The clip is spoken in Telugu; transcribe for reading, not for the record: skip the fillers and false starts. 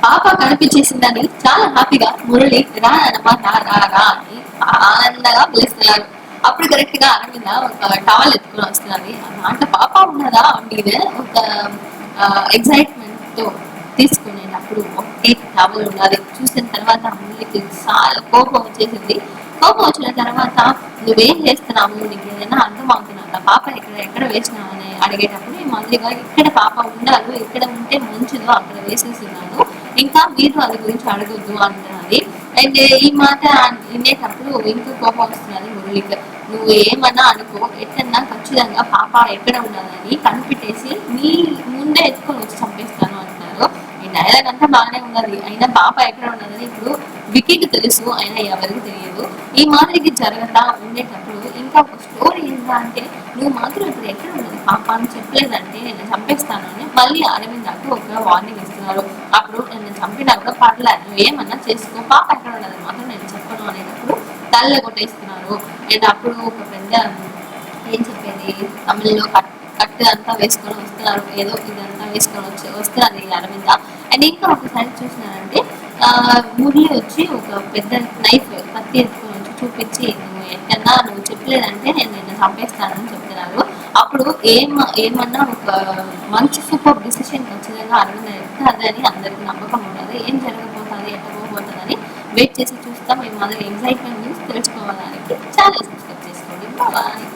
పాప కనిపించేసిందని చాలా హ్యాపీగా మురళి రా అనమాట రా రా అని ఆనందంగా పిలుస్తున్నారు. అప్పుడు కరెక్ట్ గా అరవింద ఒక టవల్ ఎత్తుకుని వస్తున్నది. దాంట్లో పాప ఉన్నదా అనేది ఒక ఎగ్జైట్మెంట్ తో తీసుకునేటప్పుడు ఒకటే టవల్ ఉన్నది. చూసిన తర్వాత మురళికి చాలా కోపం వచ్చేసింది. కోపం వచ్చిన తర్వాత నువ్వేం చేస్తున్నావు, నీకు ఏదైనా అర్థం అవుతున్నా, పాప ఎక్కడ ఎక్కడ వేసినావు అని అడిగేటప్పుడు ఈ మాదిరిగా ఇక్కడ పాప ఉండాలి, ఇక్కడ ఉంటే మంచిదో అక్కడ వేసేసినాను, ఇంకా మీరు అది గురించి అడగొద్దు అంటున్నది. అండ్ ఈ మాట వినేటప్పుడు ఇంకా కోపం వస్తున్నది మురళికి. నువ్వు ఏమన్నా అనుకో, ఎక్కడన్నా ఖచ్చితంగా పాప ఎక్కడ ఉన్నదని కనిపెట్టేసి నీ ముందే ఎత్తుకొని వచ్చి చంపేస్తాను అంటున్నారు. ఈ డైలాగ్ అంతా బాగానే ఉన్నది, అయినా పాప ఎక్కడ ఉన్నదని ఇప్పుడు వికీకి తెలుసు, అయినా ఎవరికి తెలియదు. ఈ మాదిరికి జరగతా ఉండేటప్పుడు ఇంకా ఒక స్టోరీ ఏంటంటే అంటే నువ్వు మాత్రం ఇప్పుడు ఎక్కడ ఉన్నది పాప అని చెప్పలేదంటే నేను చంపేస్తాను అని మళ్ళీ అరవింద్ నాకు ఒక వార్నింగ్ ఇస్తున్నారు. అప్పుడు నేను చంపినా కూడా పర్లేదు, నువ్వు ఏమన్నా చేసుకో, పాప ఎక్కడ ఉన్నది మాత్రం నేను చెప్పను అనేటప్పుడు తల్ల కొట్టేస్తున్నారు. అండ్ అప్పుడు ఒక పెద్ద ఏం చెప్పేది తమిళ్లో కట్టు అంతా వేసుకొని వస్తున్నారు, ఏదో ఇదంతా వేసుకొని వస్తున్నది అరవింద. అండ్ ఇంకా ఒకసారి చూసినారంటే మురళి వచ్చి ఒక పెద్ద నైఫ్ కత్తి ఎత్తుకొని వచ్చి చూపించి నువ్వు ఎక్కడన్నా నువ్వు చెప్పలేదంటే నేను నిన్ను చంపేస్తానని చెప్తున్నారు. అప్పుడు ఏమన్నా ఒక మంచి సూపర్ డిసిషన్ ఖచ్చితంగా అరవింద ఎత్తాదని అందరికి నమ్మకం ఉండదు. ఏం జరగబోతుంది, ఎట్లా పోతుందని వెయిట్ చేసి చూస్తాం. ఈ మాదిరి ఎగ్జైట్మెంట్ న్యూస్ తెలుసుకోవడానికి ఛానల్ సబ్స్క్రైబ్ చేసుకోండి. బాయ్.